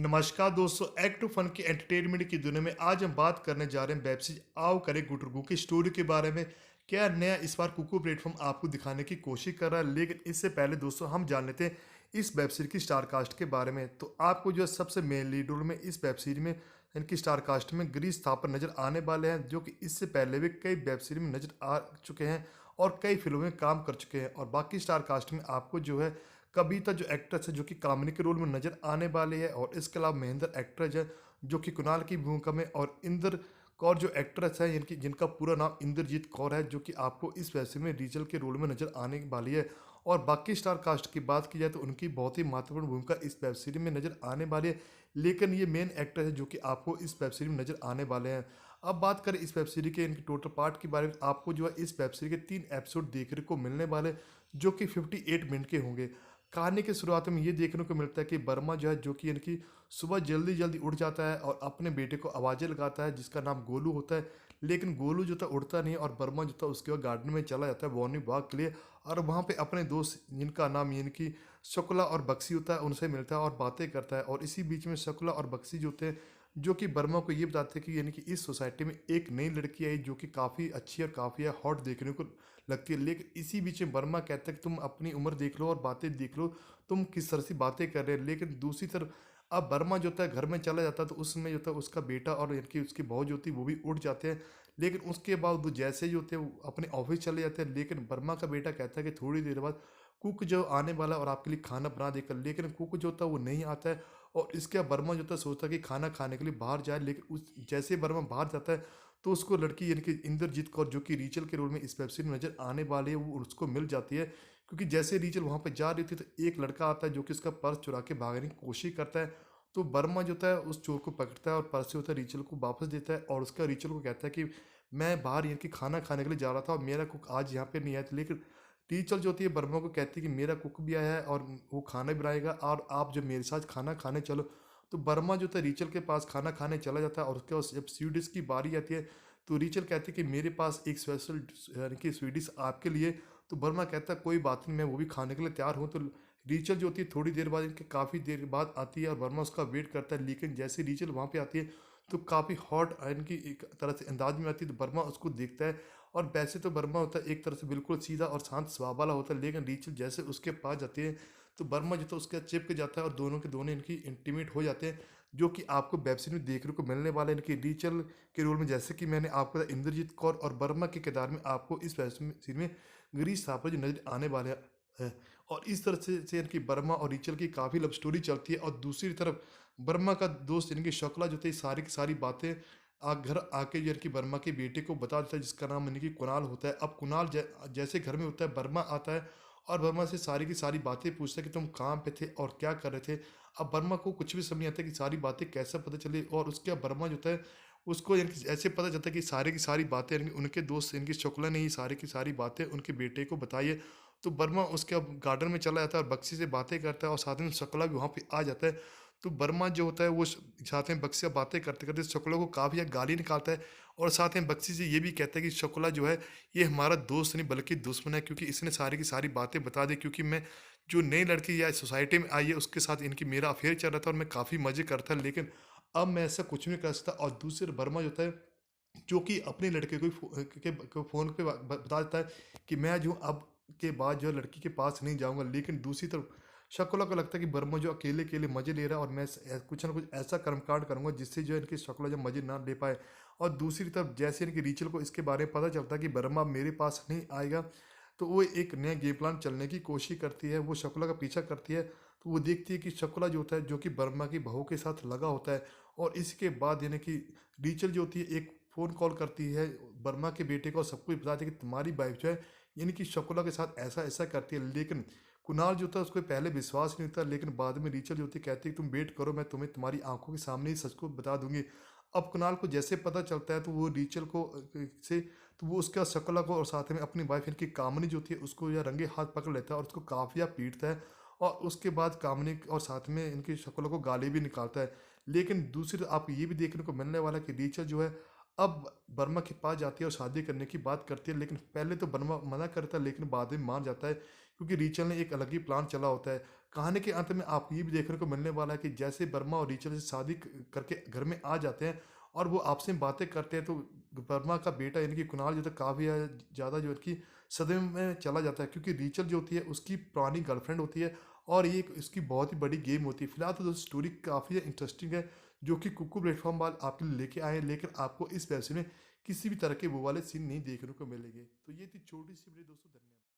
नमस्कार दोस्तों, act fun की एंटरटेनमेंट की दुनिया में आज हम बात करने जा रहे हैं वेब सीरीज आओ करे गुटरगू की स्टोरी के बारे में। क्या नया इस बार कुकू प्लेटफॉर्म आपको दिखाने की कोशिश कर रहा है, लेकिन इससे पहले दोस्तों हम जान लेते हैं इस वेब सीरीज की स्टार कास्ट के बारे में। तो आपको जो है सबसे मेन लीड रोल में इस वेब सीरीज में इनकी स्टार कास्ट में गिरीश थापर नजर आने वाले हैं, जो कि इससे पहले भी कई वेब सीरीज में नजर आ चुके हैं और कई फिल्मों में काम कर चुके हैं। और बाकी स्टार कास्ट में आपको जो है कविता जो एक्ट्रेस है जो कि कामिनी के रोल में नजर आने वाली है, और इसके अलावा महेंद्र एक्ट्रेस है जो कि कुणाल की भूमिका में, और इंद्र कौर जो एक्ट्रेस है इनकी जिनका पूरा नाम इंद्रजीत कौर है, जो कि आपको इस वैसे में रीजल के रोल में नजर आने वाली है। और बाकी स्टार कास्ट की बात की जाए तो उनकी बहुत ही महत्वपूर्ण भूमिका इस वेब सीरीज में नजर आने वाली है, लेकिन ये मेन एक्टर है जो कि आपको इस वेब सीरीज में नजर आने वाले हैं। अब बात करें इस वेब सीरीज के इनके टोटल पार्ट के बारे में, आपको जो है इस वेब सीरीज के 3 एपिसोड देखने को मिलने वाले, जो कि 58 मिनट के होंगे। कहानी की शुरुआत में ये देखने को मिलता है कि वर्मा जो है जो कि इनकी सुबह जल्दी जल्दी उठ जाता है और अपने बेटे को आवाज़ें लगाता है जिसका नाम गोलू होता है। लेकिन गोलू जो था उठता नहीं है, और वर्मा जो था उसके बाद गार्डन में चला जाता है मॉर्निंग वॉक के लिए, और वहाँ पे अपने दोस्त जिनका नाम यानी कि शुक्ला और बक्सी होता है उनसे मिलता है और बातें करता है। और इसी बीच में शुक्ला और बक्सी जो होते हैं जो कि वर्मा को ये बताते हैं कि यानी कि इस सोसाइटी में एक नई लड़की आई जो कि काफ़ी अच्छी और काफ़ी हॉट देखने को लगती है। लेकिन इसी बीच में वर्मा कहता है कि तुम अपनी उम्र देख लो और बातें देख लो, तुम किस तरह से बातें कर रहे हैं। लेकिन दूसरी तरफ अब वर्मा जो होता है घर में चला जाता है, तो उसमें जो होता है उसका बेटा और यानी कि उसकी बहू जो होती है वो भी उठ जाते हैं। लेकिन उसके बाद वो जैसे ही होते हैं वो अपने ऑफिस चले जाते हैं। लेकिन वर्मा का बेटा कहता है कि थोड़ी देर बाद कुक जो आने वाला है और आपके लिए खाना बना देकर, लेकिन कुक जो होता है वो नहीं आता है। और इसके बाद वर्मा जो होता है सोचता है कि खाना खाने के लिए बाहर जाए, लेकिन उस जैसे वर्मा बाहर जाता है तो उसको लड़की यानी कि इंद्रजीत कौर जो कि रीचल के रोल में इस वेब सीरीज में नजर आने वाली है वो उसको मिल जाती है। क्योंकि जैसे रीचल वहाँ पर जा रही थी तो एक लड़का आता है जो कि उसका पर्स चुरा के भागने की कोशिश करता है। तो वर्मा जो होता है उस चोर को पकड़ता है और पर्स जो होता है रीचल को वापस देता है, और उसका रीचल को कहता है कि मैं बाहर यानी कि खाना खाने के लिए जा रहा था और मेरा कुक आज यहाँ पे नहीं आया था। लेकिन टीचर जो होती है वर्मा को कहती है कि मेरा कुक भी आया है और वो खाना भी बनाएगा और आप जब मेरे साथ खाना खाने चलो। तो वर्मा जो था रीचल के पास खाना खाने चला जाता है, और उसके बाद जब स्वीट डिश की बारी आती है तो रीचल कहती है कि मेरे पास एक स्पेशल यानी कि स्वीट डिश आपके लिए। तो वर्मा कहता है कोई बात नहीं, मैं वो भी खाने के लिए तैयार हूँ। तो रीचल जो होती है थोड़ी देर बाद इनके काफ़ी देर बाद आती है और वर्मा उसका वेट करता है। लेकिन जैसे रीचल वहाँ पे आती है तो काफ़ी हॉट इनकी एक तरह से अंदाज में आती है, तो वर्मा उसको देखता है। और वैसे तो वर्मा होता है एक तरह से बिल्कुल सीधा और शांत स्वभाव वाला होता है, लेकिन रीचल जैसे उसके पास जाती है तो वर्मा जो था उसके साथ चिपक जाता है और दोनों के दोनों इनकी इंटीमेट हो जाते हैं, जो कि आपको वेब सीरीज में देखने को मिलने वाला है। इनकी रीचल के रोल में जैसे कि मैंने आपको बताया इंद्रजीत कौर, और वर्मा के किरदार में आपको इस वेब सीरीज में गिरीश थापर जी नजर आने वाले हैं। और इस तरह से इनकी वर्मा और रीचल की काफ़ी लव स्टोरी चलती है। और दूसरी तरफ वर्मा का दोस्त इनकी शक्ला जो थी सारी की सारी बातें घर आके जो इनकी वर्मा के बेटे को बता देता है जिसका नाम इनकी कुणाल होता है। अब कुणाल जैसे घर में होता है वर्मा आता है और वर्मा से सारी की सारी बातें पूछता है कि तुम कहाँ पे थे और क्या कर रहे थे। अब वर्मा को कुछ भी समझ नहीं आता कि सारी बातें कैसे पता चली, और उसके बाद वर्मा जो होता है उसको यानी कि ऐसे पता चलता है कि सारी की सारी बातें यानी कि उनके दोस्त इनकी शुक्ला ने ही सारी की सारी बातें उनके बेटे को बताई है। तो वर्मा उसके अब गार्डन में चला जाता है और बक्सी से बातें करता है, और साथ में शुक्ला भी वहाँ पे आ जाता है। तो वर्मा जो होता है वो साथ में बक्सी से बातें करते करते शुक्ला को काफ़ी गाली निकालता है, और साथ में बक्सी से ये भी कहता है कि शुक्ला जो है ये हमारा दोस्त नहीं बल्कि दुश्मन है, क्योंकि इसने सारी की सारी बातें बता दी। क्योंकि मैं जो नई लड़की या सोसाइटी में आई है उसके साथ इनकी मेरा अफेयर चल रहा था और मैं काफ़ी मज़े करता, लेकिन अब मैं ऐसा कुछ नहीं कर सकता। और दूसरे वर्मा जो होता है जो कि अपने लड़के को को फ़ोन पे बता देता है कि मैं जो अब के बाद जो है लड़की के पास नहीं जाऊंगा। लेकिन दूसरी तरफ शकुला को लगता है कि वर्मा जो अकेले अकेले मजे ले रहा है और मैं कुछ ना कुछ ऐसा कर्मकांड करूंगा जिससे जो है इनकी शकुला जो मजे ना ले पाए। और दूसरी तरफ जैसे इनकी रीचल को इसके बारे में पता चलता है कि वर्मा मेरे पास नहीं आएगा, तो वो एक नया गेम प्लान चलने की कोशिश करती है, वो शकुला का पीछा करती है। तो वो देखती है कि शकुला जो होता है जो कि वर्मा की बहू के साथ लगा होता है। और इसके बाद यानी कि रीचल जो होती है एक फ़ोन कॉल करती है वर्मा के बेटे को और सब कुछ बताती है कि तुम्हारी वाइफ जो है यानी कि शकुला के साथ ऐसा ऐसा करती है। लेकिन कुणाल जो था उसको पहले विश्वास नहीं होता, लेकिन बाद में रीचल जो होती है कहती है तुम वेट करो, मैं तुम्हें तुम्हारी आंखों के सामने ही सच को बता दूंगी। अब कुणाल को जैसे पता चलता है तो वो रीचल को से तो वो उसका शकुला को और साथ में अपनी वाइफ इनकी कामनी जो होती है उसको या रंगे हाथ पकड़ लेता है और उसको काफिया पीटता है। और उसके बाद कामनी और साथ में इनकी शकुला को गाली भी निकालता है। लेकिन दूसरी तरफ आप ये भी देखने को मिलने वाला है कि रीचल जो है अब वर्मा के पास जाती है और शादी करने की बात करती है। लेकिन पहले तो वर्मा मना करता है, लेकिन बाद में मान जाता है क्योंकि रीचल ने एक अलग ही प्लान चला होता है। कहानी के अंत में आपको ये भी देखने को मिलने वाला है कि जैसे वर्मा और रीचल से शादी करके घर में आ जाते हैं और वो आपस में बातें करते हैं, तो वर्मा का बेटा यानी कि कुणाल जो था काफ़ी ज़्यादा जो है कि सदमे में चला जाता है, क्योंकि रीचल जो होती है उसकी पुरानी गर्लफ्रेंड होती है और ये इसकी बहुत ही बड़ी गेम होती है। फिलहाल तो दोस्तों स्टोरी काफ़ी इंटरेस्टिंग है जो कि कुकू प्लेटफॉर्म वाले आपके लिए लेके आए हैं, लेकिन आपको इस वेब सीरीज में किसी भी तरह के वो वाले सीन नहीं देखने को मिलेंगे। तो ये थी छोटी सी वीडियो दोस्तों, धन्यवाद।